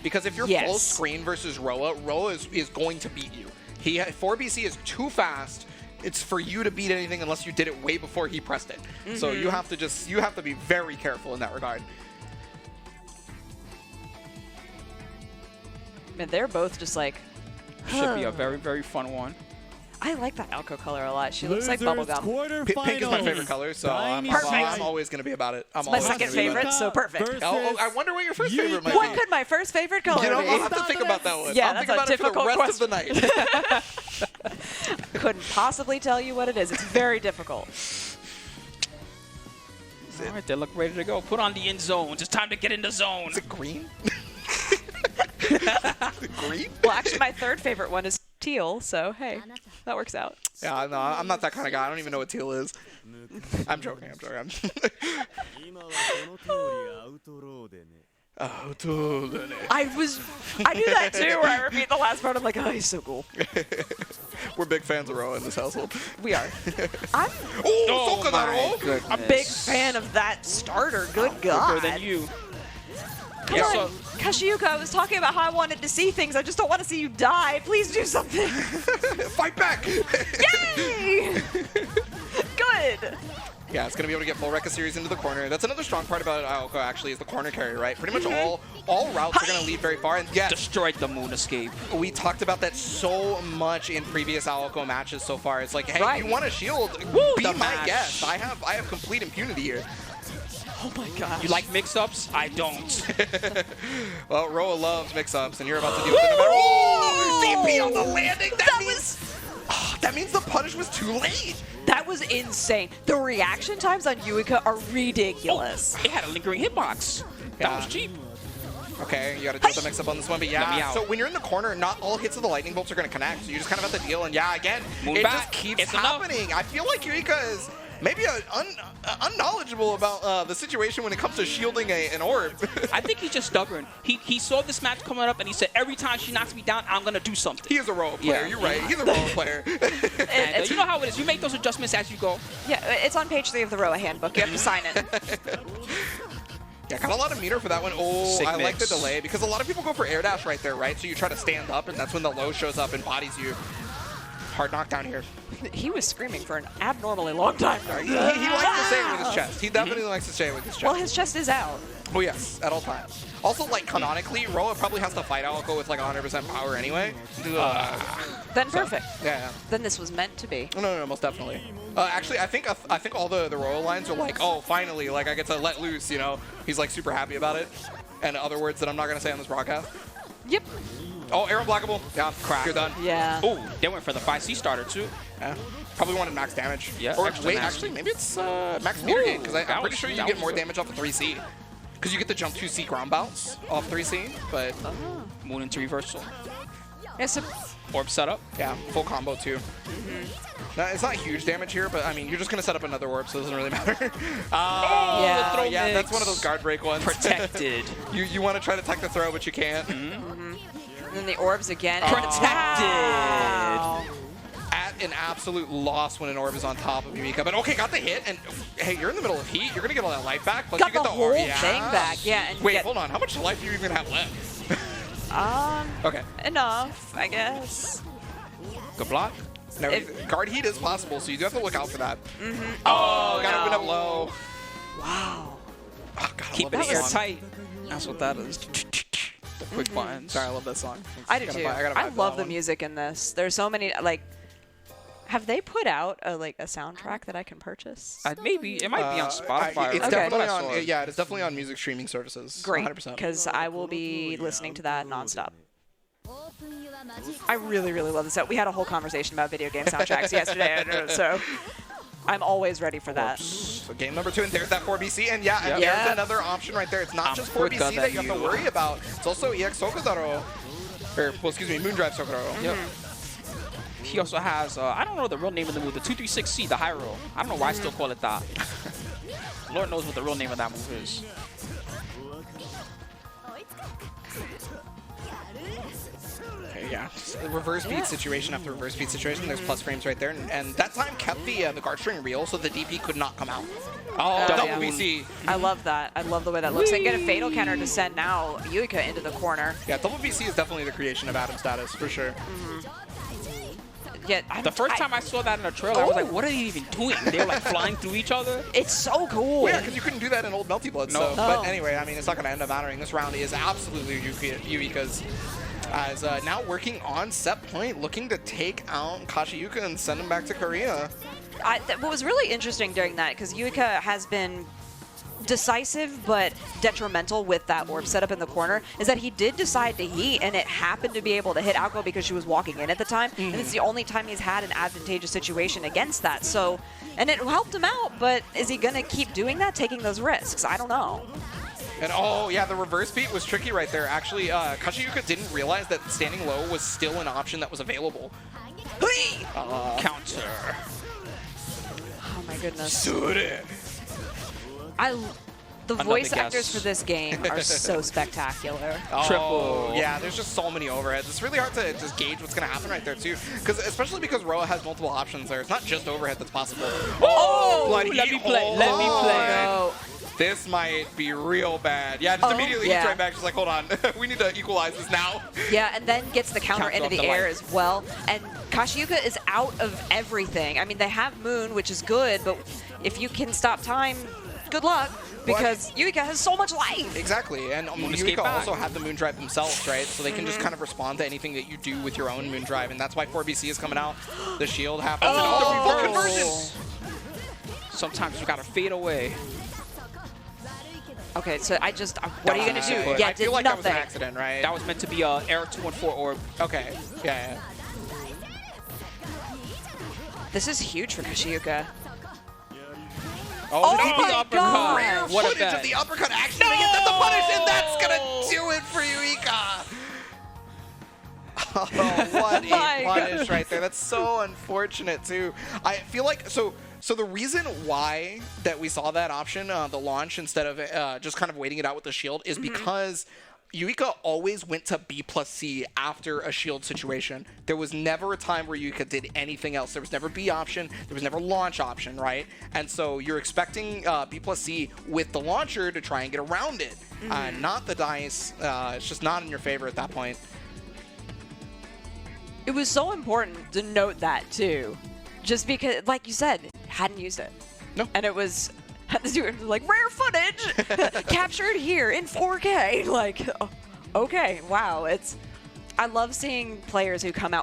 Because if you're full screen versus Roa, Roa is going to beat you. 4BC is too fast. It's for you to beat anything unless you did it way before he pressed it. So you have to be very careful in that regard. And they're both just like, should be a very, very fun one. I like that Aoko color a lot. She looks like bubblegum. Pink is my favorite color, so I'm always going to be about it. It's my second favorite, so perfect. Oh, I wonder what your first favorite might be. What could my first favorite color be? I'll have to think about that one. Yeah, I'll think about it for the rest of the night. Couldn't possibly tell you what it is. It's very difficult. All right, they look ready to go. Put on the end zones. It's time to get in the zone. Is it green? Green? Well, actually, my third favorite one is teal, so hey, that works out. Yeah, no, I'm not that kind of guy. I don't even know what teal is. I'm joking. I knew that too, where I repeat the last part. I'm like, oh, he's so cool. We're big fans of Roa in this household. We are. I'm a big fan of that starter. Good God. Quicker than you. Come on, Kashiyuka, I was talking about how I wanted to see things. I just don't want to see you die. Please do something. Fight back! Yay! Good. Yeah, it's going to be able to get full Rekka series into the corner. That's another strong part about Aoko, actually, is the corner carry, right? Pretty much all routes are going to lead very far. And yes, destroyed the moon escape. We talked about that so much in previous Aoko matches so far. It's like, hey, you want a shield? Be my guest. I have complete impunity here. Oh my God. You like mix-ups? I don't. Well, Roa loves mix-ups, and you're about to deal with it no matter. Oh, DP on the landing. That means the punish was too late. That was insane. The reaction times on Yuika are ridiculous. It had a lingering hitbox. That was cheap. Okay, you got to deal with the mix-up on this one, but yeah. So when you're in the corner, not all hits of the lightning bolts are going to connect, so you just kind of have to deal. And yeah, again, it just keeps happening. I feel like Yuika is maybe unknowledgeable about the situation when it comes to shielding an orb. I think he's just stubborn. He saw this match coming up and he said, every time she knocks me down, I'm going to do something. He is a role player. You're right. He's a role player. And you know how it is. You make those adjustments as you go. Yeah, it's on page 3 of the Roa handbook. You have to sign it. Yeah, got a lot of meter for that one. Oh, Sick I mix. like the delay because a lot of people go for air dash right there, right? So you try to stand up, and that's when the low shows up and bodies you. Hard knockdown here. He was screaming for an abnormally long time. He likes to say it with his chest. He definitely likes to say it with his chest. Well, his chest is out. Oh, yes, at all times. Also, like, canonically, Roa probably has to fight Aoko with, like, 100% power anyway. Then perfect. Yeah. Then this was meant to be. No, most definitely. Actually, I think all the Roa lines are like, oh, finally, like, I get to let loose, you know? He's, like, super happy about it. And other words that I'm not going to say on this broadcast. Yep. Oh, arrow blockable. Yeah, crack. You're done. Yeah. Oh, they went for the 5C starter, too. Yeah. Probably wanted max damage. Yeah. Or wait, actually, maybe it's max meter gain, because I'm pretty sure you get more damage off of 3C. Because you get the jump 2C ground bounce off 3C, but... Moon into reversal. Yes. Orb setup. Yeah, full combo, too. Now, it's not huge damage here, but, I mean, you're just going to set up another orb, so it doesn't really matter. Yeah, that's one of those guard break ones. Protected. You want to try to tech the throw, but you can't. And then the orbs again. Protected. At an absolute loss when an orb is on top of Yuika. But okay, got the hit, and hey, you're in the middle of heat. You're going to get all that life back. Plus Got you get the whole orb. thing back. Yeah. And wait, hold on. How much life do you even have left? Okay. Enough, I guess. Good block. No, guard heat is possible, so you do have to look out for that. Oh, gotta open up low. Wow. Oh, God, Keep it airtight. That's what that is. The quick buttons. Sorry, I love that song. I do too. I love the music in this. There's so many, like, have they put out a soundtrack that I can purchase? Maybe. It might be on Spotify. It's definitely on, yeah, it's definitely on music streaming services. Great. 100%. Because I will be listening to that nonstop. I really, really love this. We had a whole conversation about video game soundtracks yesterday, so I'm always ready for that. So game number 2, and there's that 4BC, and yeah, there's another option right there. It's not just 4BC that you have to worry about. It's also EX Sokudaro, or, well, excuse me, Moondrive Sokudaro. Yep. He also has, I don't know the real name of the move, the 236C, the high roll. I don't know why I still call it that. Lord knows what the real name of that move is. Yeah, reverse beat situation after reverse beat situation. There's plus frames right there, and that time kept the guard string real, so the DP could not come out. Oh, Double yeah. BC. I love that. I love the way that looks. And get a fatal counter to send now Yuika into the corner. Yeah, double BC is definitely the creation of Adam status for sure. Yeah, the first time I saw that in the trailer, I was like, what are they even doing? They were like flying through each other. It's so cool. Well, yeah, because you couldn't do that in old Melty Blood. No. So, but anyway, I mean, it's not going to end up mattering. This round is absolutely Yuika's. As now working on set point, looking to take out Kashiyuka and send him back to Korea. What was really interesting during that, because Yuika has been decisive but detrimental with that orb setup in the corner, is that he did decide to heat, and it happened to be able to hit Aoko because she was walking in at the time, and it's the only time he's had an advantageous situation against that. So, and it helped him out, but is he going to keep doing that, taking those risks? I don't know. And oh yeah, the reverse beat was tricky right there. Actually, Kashiyuka didn't realize that standing low was still an option that was available. Counter. Oh my goodness. The The voice actors for this game are so spectacular. Triple. Yeah, there's just so many overheads. It's really hard to just gauge what's going to happen right there, too. Especially because Roa has multiple options there. It's not just overhead that's possible. Oh, Blood let me play. Let me play. No. This might be real bad. Yeah, just immediately he's right back. Just like, hold on. We need to equalize this now. Yeah, and then gets the counter into the air as well. And Kashiyuka is out of everything. I mean, they have Moon, which is good, but if you can stop time, good luck. Because Yuika has so much life. Exactly, and Yuika also have the Moon Drive themselves, right? So they can just kind of respond to anything that you do with your own Moon Drive, and that's why 4BC is coming out. The shield happens. Oh, and the conversion! Sometimes you gotta fade away. Okay, so what are you going to do? Yeah, I feel like that was an accident, right? That was meant to be a Air 214 orb. Okay, yeah. This is huge for Kashiyuka. Oh my God! Rare What footage of the uppercut actually to get the punish, and that's gonna do it for Yuika. Oh, what a punish right there. That's so unfortunate too. I feel like so the reason why that we saw that option, the launch instead of just kind of waiting it out with the shield, is because Yuika always went to B+C after a shield situation. There was never a time where Yuika did anything else. There was never B option. There was never launch option, right? And so you're expecting B+C with the launcher to try and get around it, not the dice. It's just not in your favor at that point. It was so important to note that, too. Just because, like you said, hadn't used it. No. And it was like, rare footage captured here in 4K. Like, okay, wow. I love seeing players who come out with